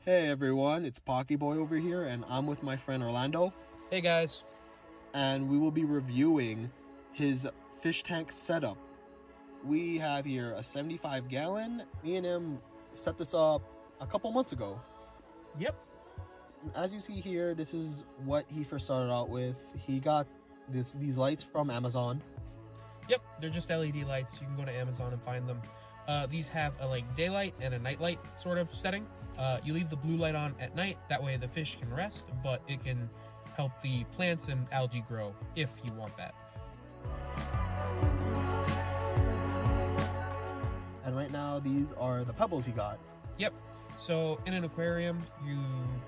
Hey everyone, it's Pocky Boy over here, and I'm with my friend Orlando. Hey guys. And we will be reviewing his fish tank setup. We have here a 75-gallon. Me and him set this up a couple months ago. Yep. As you see here, this is what he first started out with. He got these lights from Amazon. Yep, they're just LED lights. You can go to Amazon and find them. These have a daylight and a night light sort of setting. You leave the blue light on at night, that way the fish can rest, but it can help the plants and algae grow if you want that. And right now, these are the pebbles he got. Yep. So in an aquarium, you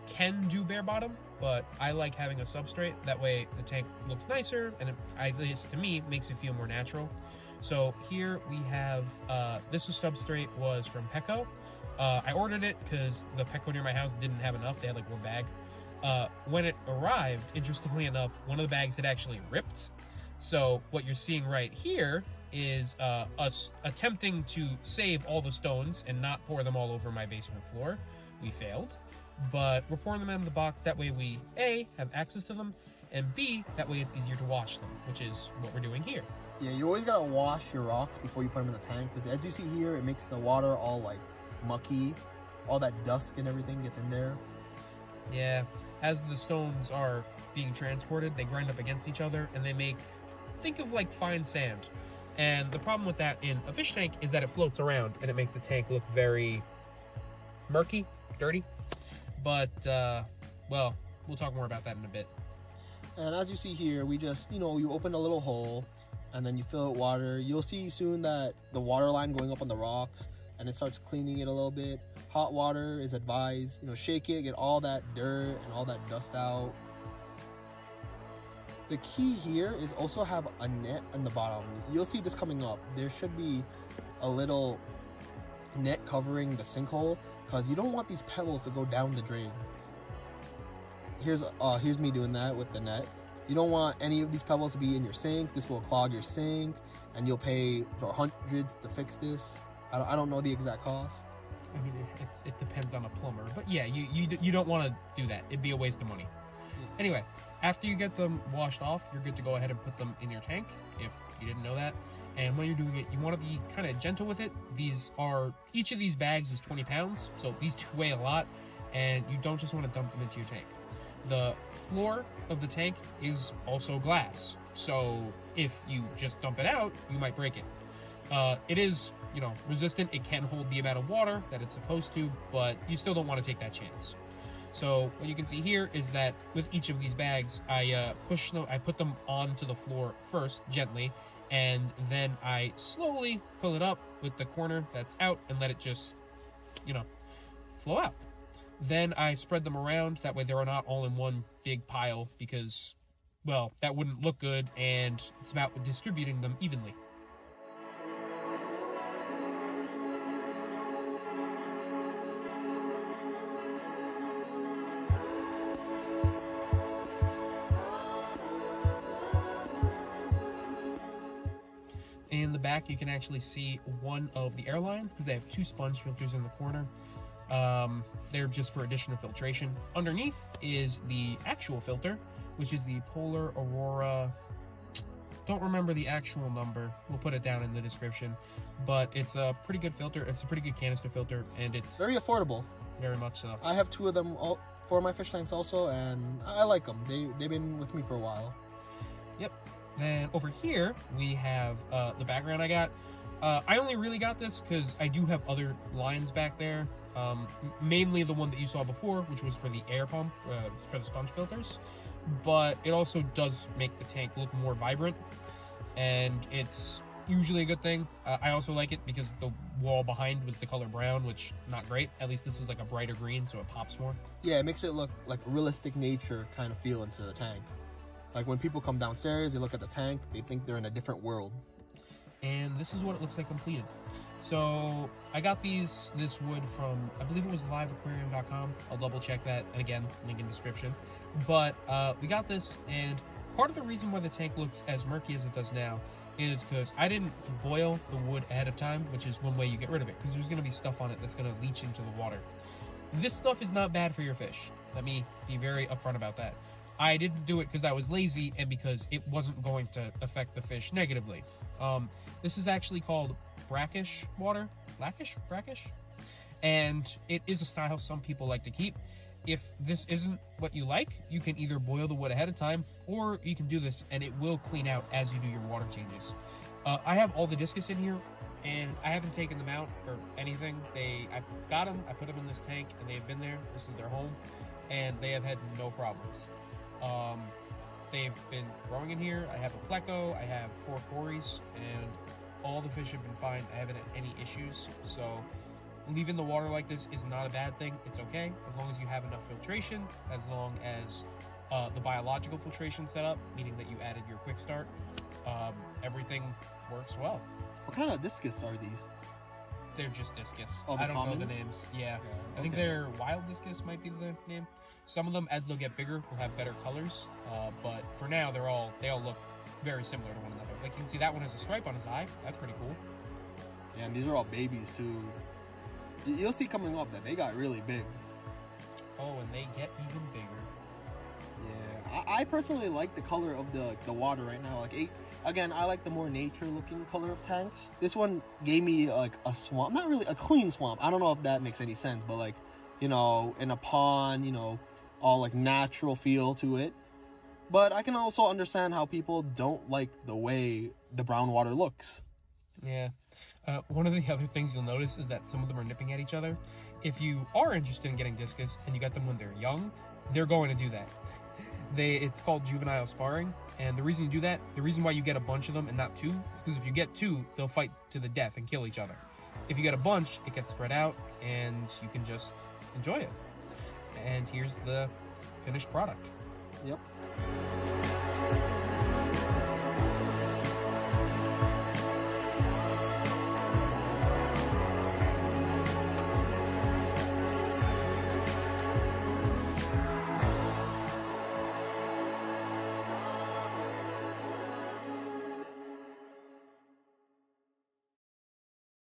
can do bare bottom, but I like having a substrate. That way the tank looks nicer, and it, at least to me, makes it feel more natural. So here we have, this substrate was from Pecco. I ordered it because the Pecco near my house didn't have enough. They had like one bag. When it arrived, interestingly enough, one of the bags had actually ripped. So what you're seeing right here is us attempting to save all the stones and not pour them all over my basement floor. We failed, but we're pouring them out of the box. That way we, A, have access to them, and B, that way it's easier to wash them, which is what we're doing here. Yeah, you always gotta wash your rocks before you put them in the tank, because as you see here, it makes the water all like mucky. All that dust and everything gets in there. Yeah, as the stones are being transported, they grind up against each other and they make, think of like fine sand. And the problem with that in a fish tank is that it floats around and it makes the tank look very murky, dirty. But, well, we'll talk more about that in a bit. And as you see here, we just, you open a little hole and then you fill it with water. You'll see soon that the water line going up on the rocks, and it starts cleaning it a little bit. Hot water is advised. Shake it, get all that dirt and all that dust out. The key here is also have a net on the bottom. You'll see this coming up. There should be a little net covering the sinkhole, because you don't want these pebbles to go down the drain. Here's me doing that with the net. You don't want any of these pebbles to be in your sink. This will clog your sink, and you'll pay for hundreds to fix this. I don't know the exact cost. I mean, it depends on a plumber, but yeah, you don't want to do that. It'd be a waste of money. Anyway, after you get them washed off, you're good to go ahead and put them in your tank, if you didn't know that. And when you're doing it, you want to be kind of gentle with it. Each of these bags is 20 pounds, so these two weigh a lot, and you don't just want to dump them into your tank. The floor of the tank is also glass, so if you just dump it out, you might break it. It is, resistant. It can hold the amount of water that it's supposed to, but you still don't want to take that chance. So what you can see here is that with each of these bags, I put them onto the floor first, gently, and then I slowly pull it up with the corner that's out and let it just, flow out. Then I spread them around, that way they're not all in one big pile, because, well, that wouldn't look good, and it's about distributing them evenly. In the back, you can actually see one of the air lines, because they have two sponge filters in the corner. They're just for additional filtration. Underneath is the actual filter, which is the Polar Aurora. Don't remember the actual number. We'll put it down in the description. But it's a pretty good filter. It's a pretty good canister filter, and it's very affordable. Very much so. I have two of them for my fish tanks also, and I like them. They've been with me for a while. Yep. Then over here, we have the background I got. I only really got this because I do have other lines back there. Mainly the one that you saw before, which was for the air pump, for the sponge filters. But it also does make the tank look more vibrant, and it's usually a good thing. I also like it because the wall behind was the color brown, which not great. At least this is like a brighter green, so it pops more. Yeah, it makes it look like realistic nature kind of feel into the tank. Like when people come downstairs, they look at the tank, they think they're in a different world. And this is what it looks like completed. So I got this wood from, I believe it was liveaquarium.com. I'll double check that, and again, link in description. But we got this, and part of the reason why the tank looks as murky as it does now is because I didn't boil the wood ahead of time, which is one way you get rid of it, because there's going to be stuff on it that's going to leach into the water. This stuff is not bad for your fish. Let me be very upfront about that. I didn't do it because I was lazy and because it wasn't going to affect the fish negatively. This is actually called brackish water. Brackish? And it is a style some people like to keep. If this isn't what you like, you can either boil the wood ahead of time, or you can do this and it will clean out as you do your water changes. I have all the discus in here, and I haven't taken them out or anything. I got them, I put them in this tank, and they've been there. This is their home, and they have had no problems. They've been growing in here. I have a pleco, I have 4 cories, and all the fish have been fine. I haven't had any issues, so leaving the water like this is not a bad thing. It's okay, as long as you have enough filtration, as long as the biological filtration set up, meaning that you added your quick start, everything works well. What kind of discus are these? They're just discus. Oh, I don't commons? know the names. Yeah. I Okay. think they're wild discus might be the name. Some of them, as they'll get bigger, will have better colors. But for now, they all look very similar to one another. Like you can see that one has a stripe on his eye. That's pretty cool. Yeah, and these are all babies too. You'll see coming up that they got really big. Oh, and they get even bigger. Yeah, I personally like the color of the water right now. Like, again, I like the more nature-looking color of tanks. This one gave me like a swamp, not really a clean swamp. I don't know if that makes any sense, but like, you know, in a pond, you know, all like natural feel to it. But I can also understand how people don't like the way the brown water looks. Yeah. One of the other things you'll notice is that some of them are nipping at each other. If you are interested in getting discus and you got them when they're young, they're going to do that. It's called juvenile sparring, and the reason you do that, the reason why you get a bunch of them and not 2, is because if you get 2, they'll fight to the death and kill each other. If you get a bunch, it gets spread out, and you can just enjoy it. And here's the finished product. Yep.